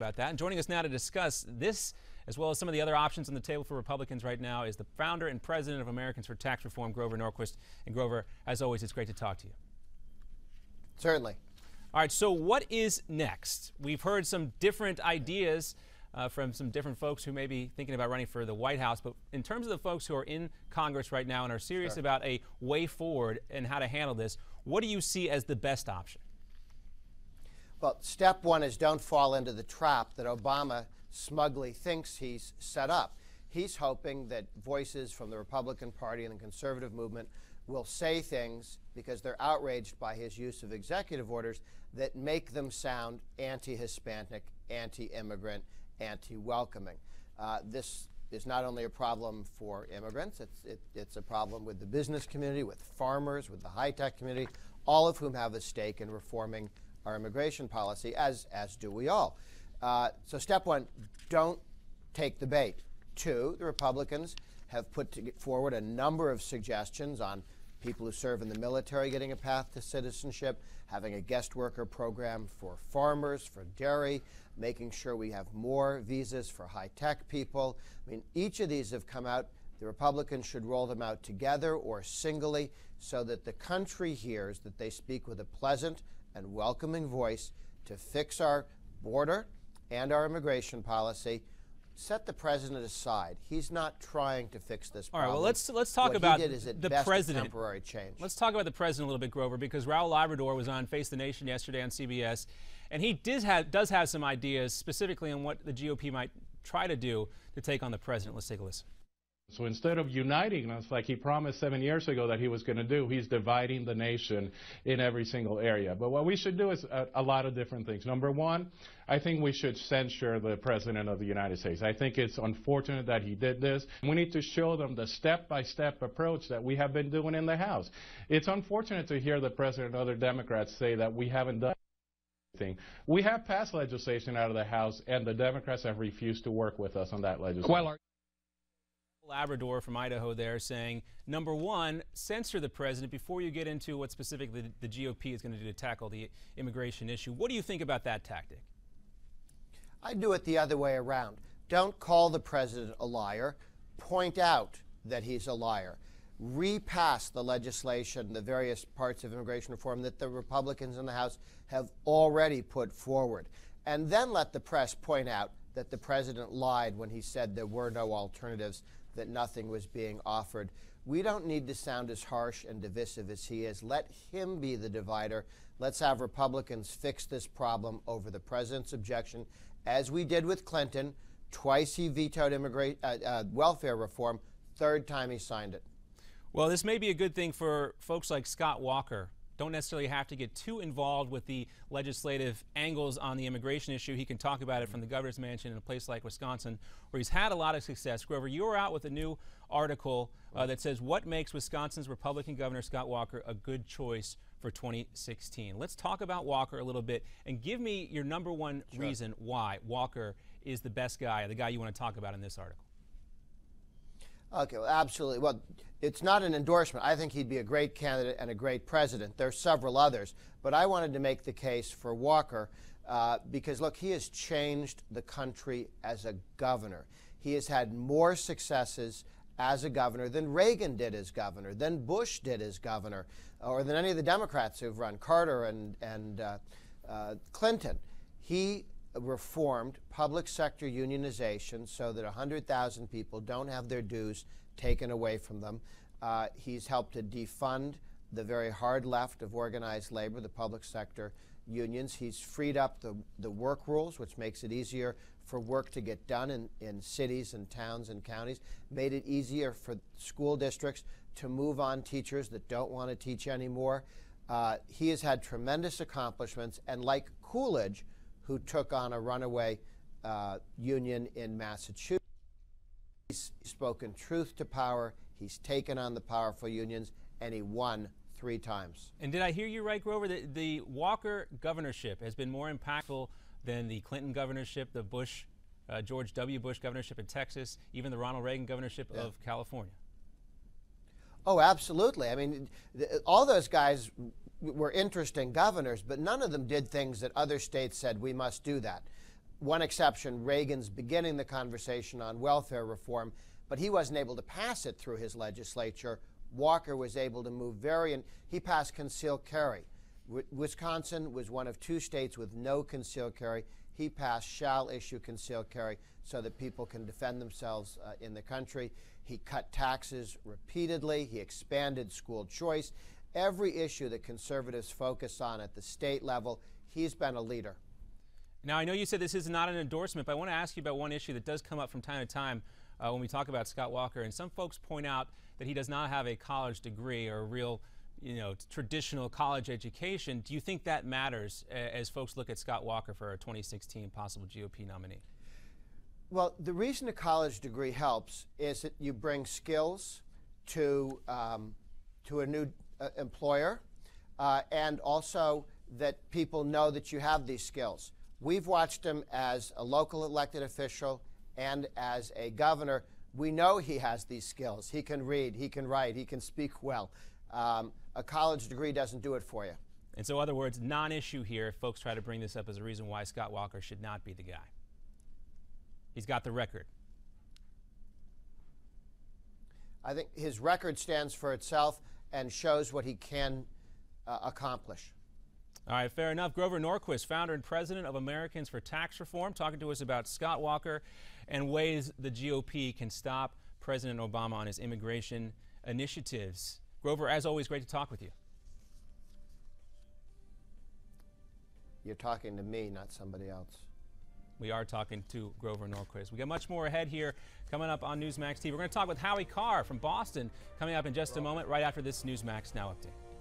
about that. And joining us now to discuss this, as well as some of the other options on the table for Republicans right now, is the founder and president of Americans for Tax Reform, Grover Norquist. And Grover, as always, it's great to talk to you. Certainly. All right, so what is next? We've heard some different ideas from some different folks who may be thinking about running for the White House, but in terms of the folks who are in Congress right now and are serious about a way forward and how to handle this, what do you see as the best option? Well, step one is don't fall into the trap that Obama smugly thinks he's set up. He's hoping that voices from the Republican Party and the conservative movement will say things because they're outraged by his use of executive orders that make them sound anti-Hispanic, anti-immigrant, anti-welcoming. This is not only a problem for immigrants, it's a problem with the business community, with farmers, with the high-tech community, all of whom have a stake in reforming our immigration policy, as do we all. So step one, don't take the bait. Two, the Republicans have put forward a number of suggestions on people who serve in the military getting a path to citizenship, having a guest worker program for farmers, for dairy, making sure we have more visas for high-tech people. I mean, each of these have come out. The Republicans should roll them out together or singly so that the country hears that they speak with a pleasant and welcoming voice to fix our border and our immigration policy. Set the president aside. He's not trying to fix this problem. All right, well, let's talk about the president. Temporary change. Let's talk about the president a little bit, Grover, because Raul Labrador was on Face the Nation yesterday on CBS, and he does have some ideas specifically on what the GOP might try to do to take on the president. Let's take a listen. So instead of uniting us like he promised 7 years ago that he was going to do, he's dividing the nation in every single area. But what we should do is a lot of different things. Number one, I think we should censure the President of the United States. I think it's unfortunate that he did this. We need to show them the step-by-step approach that we have been doing in the House. It's unfortunate to hear the President and other Democrats say that we haven't done anything. We have passed legislation out of the House, and the Democrats have refused to work with us on that legislation. Labrador from Idaho there saying, number one, censor the president before you get into what specifically the GOP is going to do to tackle the immigration issue. What do you think about that tactic? I do it the other way around. Don't call the president a liar. Point out that he's a liar. Repass the legislation, the various parts of immigration reform that the Republicans in the House have already put forward. And then let the press point out that the president lied when he said there were no alternatives, that nothing was being offered. We don't need to sound as harsh and divisive as he is. Let him be the divider. Let's have Republicans fix this problem over the president's objection, as we did with Clinton. Twice he vetoed welfare reform. Third time he signed it. Well, this may be a good thing for folks like Scott Walker. Don't necessarily have to get too involved with the legislative angles on the immigration issue. He can talk about it from the governor's mansion in a place like Wisconsin, where he's had a lot of success. Grover, you were out with a new article that says what makes Wisconsin's Republican Governor Scott Walker a good choice for 2016. Let's talk about Walker a little bit and give me your number one reason why Walker is the best guy, the guy you want to talk about in this article. Okay, well, absolutely. Well, it's not an endorsement. I think he'd be a great candidate and a great president. There's several others, but I wanted to make the case for Walker because, look, he has changed the country as a governor. He has had more successes as a governor than Reagan did as governor, than Bush did as governor, or than any of the Democrats who've run, Carter and Clinton. He reformed public sector unionization so that 100,000 people don't have their dues taken away from them. He's helped to defund the very hard left of organized labor, the public sector unions. He's freed up the work rules, which makes it easier for work to get done in cities and towns and counties, made it easier for school districts to move on teachers that don't want to teach anymore. He has had tremendous accomplishments, and like Coolidge, who took on a runaway union in Massachusetts. He's spoken truth to power. He's taken on the powerful unions, and he won 3 times. And did I hear you right, Grover, that the Walker governorship has been more impactful than the Clinton governorship, the Bush, George W. Bush governorship in Texas, even the Ronald Reagan governorship of California? Oh, absolutely. I mean, all those guys were interesting governors, but none of them did things that other states said we must do that. one exception, Reagan's beginning the conversation on welfare reform, but he wasn't able to pass it through his legislature. Walker was able to move he passed concealed carry. Wisconsin was one of 2 states with no concealed carry. He passed shall issue concealed carry so that people can defend themselves in the country. He cut taxes repeatedly. He expanded school choice. Every issue that conservatives focus on at the state level, he's been a leader. Now, I know you said this is not an endorsement, but I want to ask you about one issue that does come up from time to time when we talk about Scott Walker. And some folks point out that he does not have a college degree or a real, traditional college education. Do you think that matters as folks look at Scott Walker for a 2016 possible GOP nominee? Well, the reason a college degree helps is that you bring skills to a new employer, and also that people know that you have these skills. We've watched him as a local elected official and as a governor. We know he has these skills. He can read, he can write, he can speak well. A college degree doesn't do it for you. And so, in other words, non-issue here if folks try to bring this up as a reason why Scott Walker should not be the guy. He's got the record. I think his record stands for itself and shows what he can accomplish. All right, fair enough. Grover Norquist, founder and president of Americans for Tax Reform, talking to us about Scott Walker and ways the GOP can stop President Obama on his immigration initiatives. Grover, as always, great to talk with you. You're talking to me, not somebody else. We are talking to Grover Norquist. We got much more ahead here coming up on Newsmax TV. We're going to talk with Howie Carr from Boston coming up in just a moment, right after this Newsmax Now update.